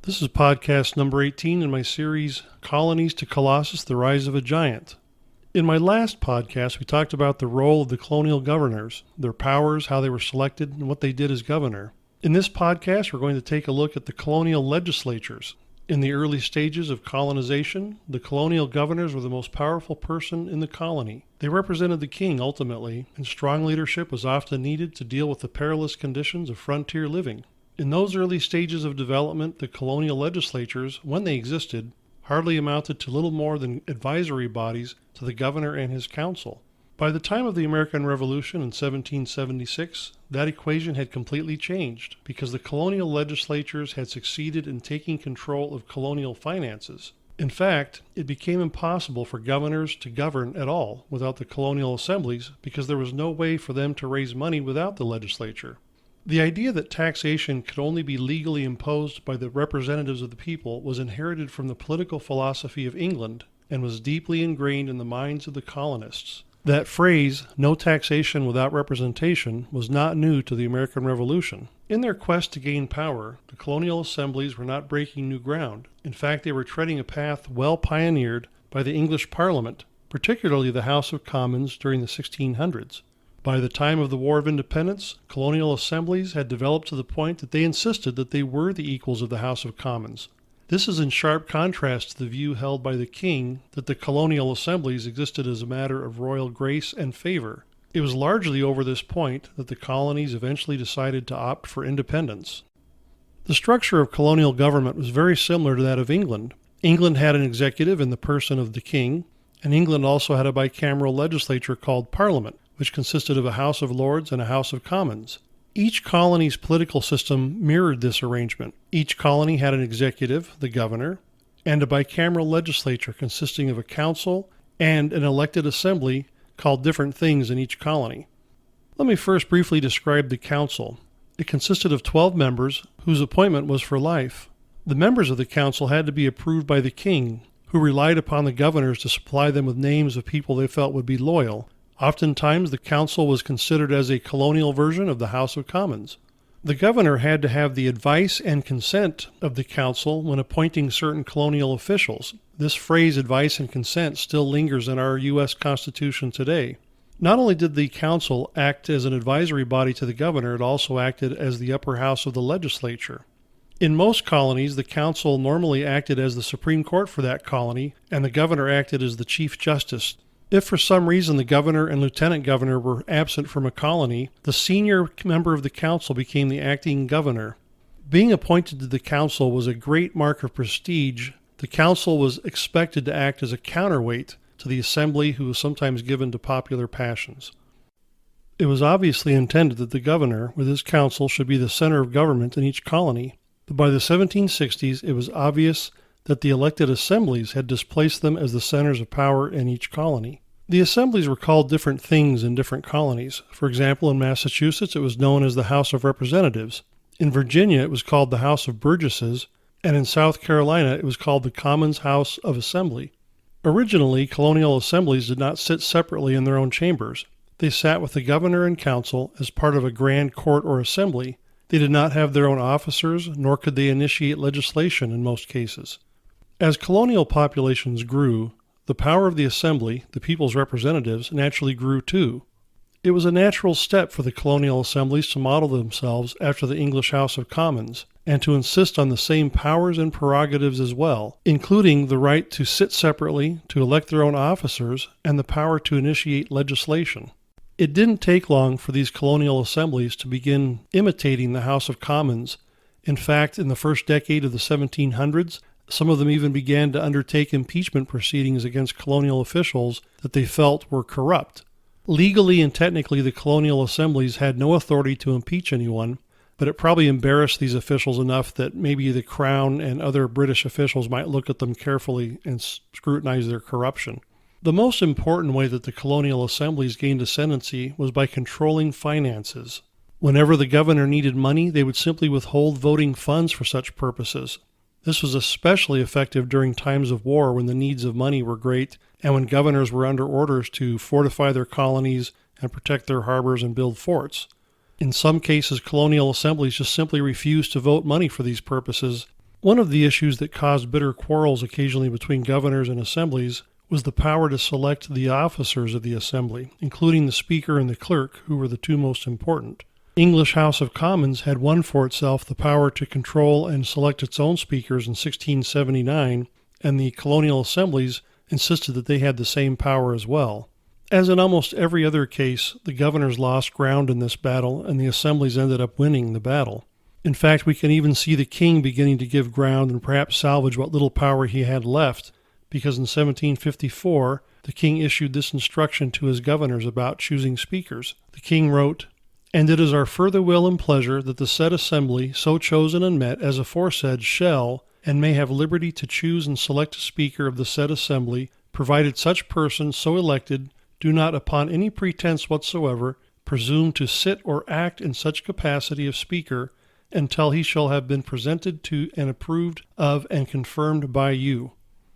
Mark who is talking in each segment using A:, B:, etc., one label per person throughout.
A: This is podcast number 18 in my series, Colonies to Colossus, The Rise of a Giant. In my last podcast, we talked about the role of the colonial governors, their powers, how they were selected, and what they did as governor. In this podcast, we're going to take a look at the colonial legislatures. In the early stages of colonization, the colonial governors were the most powerful person in the colony. They represented the king ultimately, and strong leadership was often needed to deal with the perilous conditions of frontier living. In those early stages of development, the colonial legislatures, when they existed, hardly amounted to little more than advisory bodies to the governor and his council. By the time of the American Revolution in 1776, that equation had completely changed because the colonial legislatures had succeeded in taking control of colonial finances. In fact, it became impossible for governors to govern at all without the colonial assemblies because there was no way for them to raise money without the legislature. The idea that taxation could only be legally imposed by the representatives of the people was inherited from the political philosophy of England and was deeply ingrained in the minds of the colonists. That phrase, no taxation without representation, was not new to the American Revolution. In their quest to gain power, the colonial assemblies were not breaking new ground. In fact, they were treading a path well pioneered by the English Parliament, particularly the House of Commons during the 1600s. By the time of the War of Independence, colonial assemblies had developed to the point that they insisted that they were the equals of the House of Commons. This is in sharp contrast to the view held by the king that the colonial assemblies existed as a matter of royal grace and favor. It was largely over this point that the colonies eventually decided to opt for independence. The structure of colonial government was very similar to that of England. England had an executive in the person of the king, and England also had a bicameral legislature called Parliament, which consisted of a House of Lords and a House of Commons. Each colony's political system mirrored this arrangement. Each colony had an executive, the governor, and a bicameral legislature consisting of a council and an elected assembly called different things in each colony. Let me first briefly describe the council. It consisted of 12 members whose appointment was for life. The members of the council had to be approved by the king, who relied upon the governors to supply them with names of people they felt would be loyal. Oftentimes, the council was considered as a colonial version of the House of Commons. The governor had to have the advice and consent of the council when appointing certain colonial officials. This phrase, advice and consent, still lingers in our U.S. Constitution today. Not only did the council act as an advisory body to the governor, it also acted as the upper house of the legislature. In most colonies, the council normally acted as the Supreme Court for that colony, and the governor acted as the Chief Justice. If for some reason the governor and lieutenant governor were absent from a colony, the senior member of the council became the acting governor. Being appointed to the council was a great mark of prestige. The council was expected to act as a counterweight to the assembly, who was sometimes given to popular passions. It was obviously intended that the governor, with his council, should be the center of government in each colony, but by the 1760s it was obvious that the elected assemblies had displaced them as the centers of power in each colony. The assemblies were called different things in different colonies. For example, in Massachusetts, it was known as the House of Representatives. In Virginia, it was called the House of Burgesses, and in South Carolina, it was called the Commons House of Assembly. Originally, colonial assemblies did not sit separately in their own chambers. They sat with the governor and council as part of a grand court or assembly. They did not have their own officers, nor could they initiate legislation in most cases. As colonial populations grew, the power of the assembly, the people's representatives, naturally grew too. It was a natural step for the colonial assemblies to model themselves after the English House of Commons, and to insist on the same powers and prerogatives as well, including the right to sit separately, to elect their own officers, and the power to initiate legislation. It didn't take long for these colonial assemblies to begin imitating the House of Commons. In fact, in the first decade of the 1700s, some of them even began to undertake impeachment proceedings against colonial officials that they felt were corrupt. Legally and technically, the colonial assemblies had no authority to impeach anyone, but it probably embarrassed these officials enough that maybe the Crown and other British officials might look at them carefully and scrutinize their corruption. The most important way that the colonial assemblies gained ascendancy was by controlling finances. Whenever the governor needed money, they would simply withhold voting funds for such purposes. This was especially effective during times of war when the needs of money were great and when governors were under orders to fortify their colonies and protect their harbors and build forts. In some cases, colonial assemblies just simply refused to vote money for these purposes, One of the issues that caused bitter quarrels occasionally between governors and assemblies was the power to select the officers of the assembly, including the speaker and the clerk, who were the two most important. English House of Commons had won for itself the power to control and select its own speakers in 1679, and the colonial assemblies insisted that they had the same power as well. As in almost every other case, the governors lost ground in this battle, and the assemblies ended up winning the battle. In fact, we can even see the king beginning to give ground and perhaps salvage what little power he had left, because in 1754, the king issued this instruction to his governors about choosing speakers. The king wrote, "And it is our further will and pleasure that the said assembly, so chosen and met as aforesaid, shall, and may have liberty to choose and select a speaker of the said assembly, provided such person so elected do not upon any pretense whatsoever presume to sit or act in such capacity of speaker, until he shall have been presented to and approved of and confirmed by you."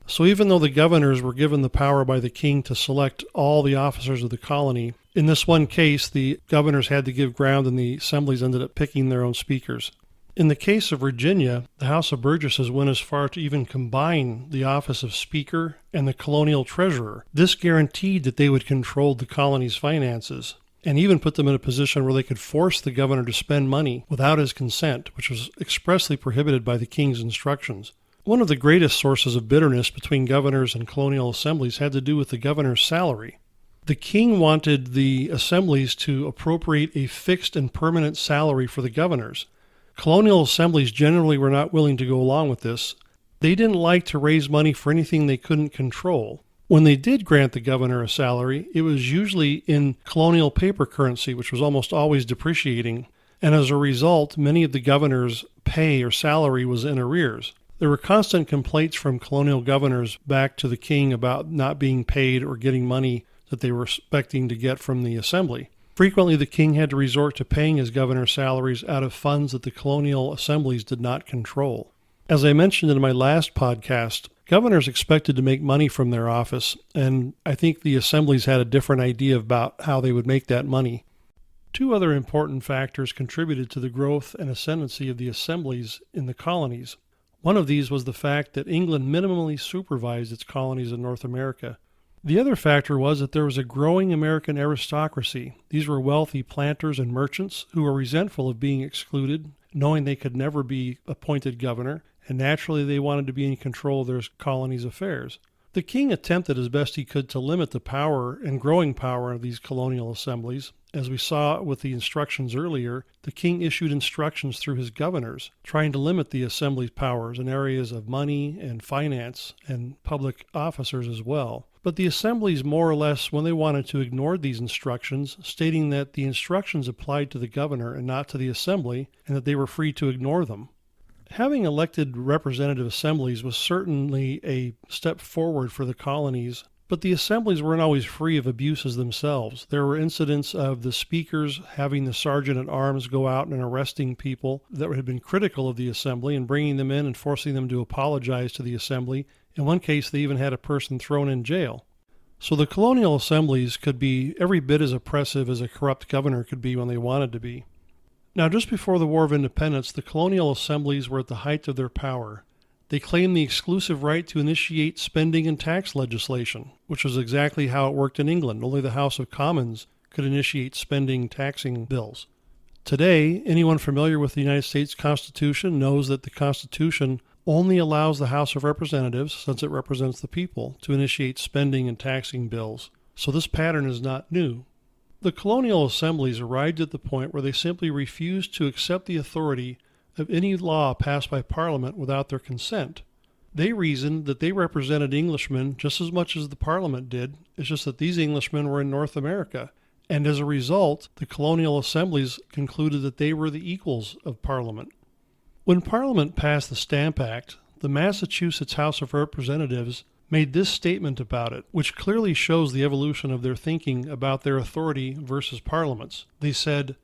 A: So even though the governors were given the power by the king to select all the officers of the colony, in this one case the governors had to give ground and the assemblies ended up picking their own speakers. In the case of Virginia, the House of Burgesses went as far to even combine the office of Speaker and the colonial treasurer. This guaranteed that they would control the colony's finances, and even put them in a position where they could force the governor to spend money without his consent, which was expressly prohibited by the king's instructions. One of the greatest sources of bitterness between governors and colonial assemblies had to do with the governor's salary. The king wanted the assemblies to appropriate a fixed and permanent salary for the governors. Colonial assemblies generally were not willing to go along with this. They didn't like to raise money for anything they couldn't control. When they did grant the governor a salary, it was usually in colonial paper currency, which was almost always depreciating, and as a result, many of the governors' pay or salary was in arrears. There were constant complaints from colonial governors back to the king about not being paid or getting money that they were expecting to get from the assembly. Frequently, the king had to resort to paying his governor's salaries out of funds that the colonial assemblies did not control. As I mentioned in my last podcast, governors expected to make money from their office, and I think the assemblies had a different idea about how they would make that money. Two other important factors contributed to the growth and ascendancy of the assemblies in the colonies. One of these was the fact that England minimally supervised its colonies in North America. The other factor was that there was a growing American aristocracy. These were wealthy planters and merchants who were resentful of being excluded, knowing they could never be appointed governor, and naturally they wanted to be in control of their colony's affairs. The king attempted as best he could to limit the power and growing power of these colonial assemblies. As we saw with the instructions earlier, the king issued instructions through his governors, trying to limit the assembly's powers in areas of money and finance and public officers as well. But the assemblies more or less, when they wanted to, ignored these instructions, stating that the instructions applied to the governor and not to the assembly, and that they were free to ignore them. Having elected representative assemblies was certainly a step forward for the colonies, but the assemblies weren't always free of abuses themselves. There were incidents of the speakers having the sergeant-at-arms go out and arresting people that had been critical of the assembly and bringing them in and forcing them to apologize to the assembly. In one case, they even had a person thrown in jail. So the colonial assemblies could be every bit as oppressive as a corrupt governor could be when they wanted to be. Now, just before the War of Independence, the colonial assemblies were at the height of their power. They claimed the exclusive right to initiate spending and tax legislation, which was exactly how it worked in England. Only the House of Commons could initiate spending taxing bills. Today, anyone familiar with the United States Constitution knows that the Constitution only allows the House of Representatives, since it represents the people, to initiate spending and taxing bills. So this pattern is not new. The colonial assemblies arrived at the point where they simply refused to accept the authority of any law passed by Parliament without their consent. They reasoned that they represented Englishmen just as much as the Parliament did. It's just that these Englishmen were in North America. And as a result, the colonial assemblies concluded that they were the equals of Parliament. When Parliament passed the Stamp Act, the Massachusetts House of Representatives made this statement about it, which clearly shows the evolution of their thinking about their authority versus Parliament's. They said,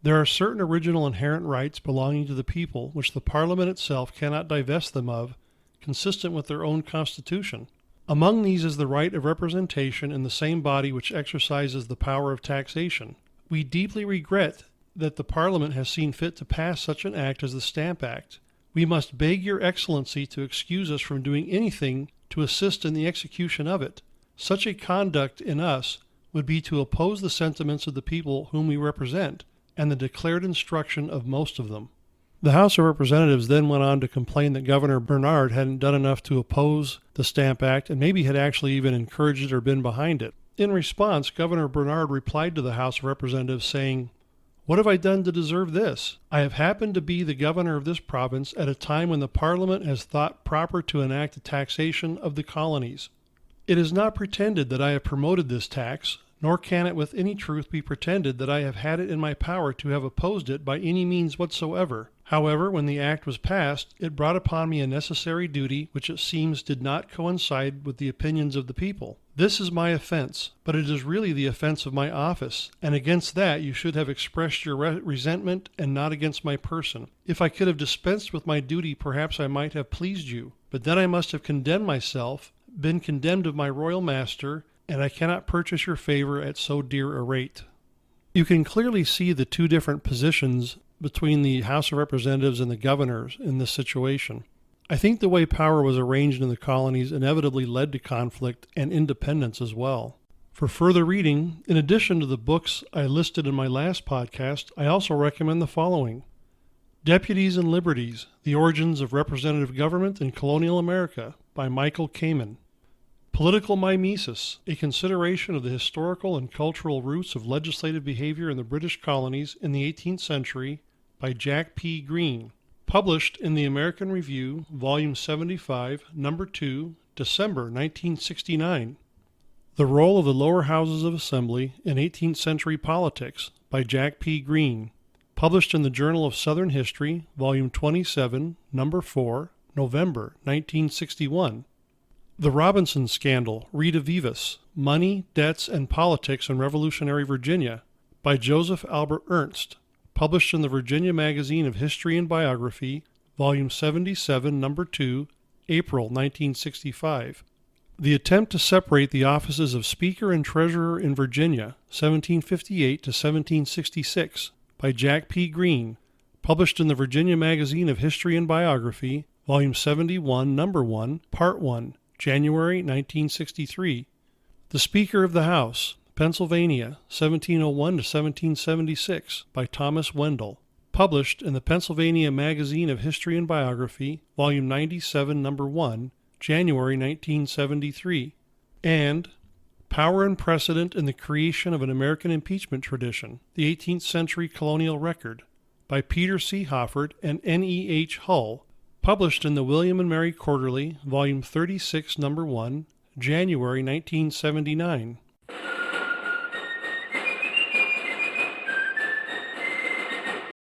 A: "There are certain original inherent rights belonging to the people which the Parliament itself cannot divest them of, consistent with their own constitution. Among these is the right of representation in the same body which exercises the power of taxation. We deeply regret that the Parliament has seen fit to pass such an act as the Stamp Act, We must beg your excellency to excuse us from doing anything to assist in the execution of it. Such a conduct in us would be to oppose the sentiments of the people whom we represent and the declared instruction of most of them. The House of Representatives then went on to complain that Governor Bernard hadn't done enough to oppose the Stamp Act and maybe had actually even encouraged it or been behind it. In response, Governor Bernard replied to the House of Representatives saying, "What have I done to deserve this? I have happened to be the governor of this province at a time when the Parliament has thought proper to enact a taxation of the colonies. It is not pretended that I have promoted this tax, nor can it with any truth be pretended that I have had it in my power to have opposed it by any means whatsoever. However, when the act was passed, it brought upon me a necessary duty which it seems did not coincide with the opinions of the people. This is my offense, but it is really the offense of my office, and against that you should have expressed your resentment and not against my person. If I could have dispensed with my duty, perhaps I might have pleased you, but then I must have condemned myself, been condemned of my royal master, and I cannot purchase your favor at so dear a rate." You can clearly see the two different positions between the House of Representatives and the governors in this situation. I think the way power was arranged in the colonies inevitably led to conflict and independence as well. For further reading, in addition to the books I listed in my last podcast, I also recommend the following: Deputies and Liberties, The Origins of Representative Government in Colonial America by Michael Kamen. Political Mimesis, A Consideration of the Historical and Cultural Roots of Legislative Behavior in the British Colonies in the 18th Century by Jack P. Green. Published in the American Review, Volume 75, Number 2, December 1969. The Role of the Lower Houses of Assembly in 18th Century Politics by Jack P. Green. Published in the Journal of Southern History, Volume 27, Number 4, November 1961. The Robinson Scandal, Rita Vivas, Money, Debts, and Politics in Revolutionary Virginia by Joseph Albert Ernst. Published in the Virginia Magazine of History and Biography, Volume 77, Number 2, April 1965. The Attempt to Separate the Offices of Speaker and Treasurer in Virginia, 1758 to 1766, by Jack P. Green. Published in the Virginia Magazine of History and Biography, Volume 71, Number 1, Part 1, January 1963. The Speaker of the House, Pennsylvania, 1701 to 1776, by Thomas Wendell. Published in the Pennsylvania Magazine of History and Biography, Volume 97, Number 1, January 1973. And Power and Precedent in the Creation of an American Impeachment Tradition, the 18th Century Colonial Record, by Peter C. Hofford and N.E.H. Hull. Published in the William and Mary Quarterly, Volume 36, Number 1, January 1979.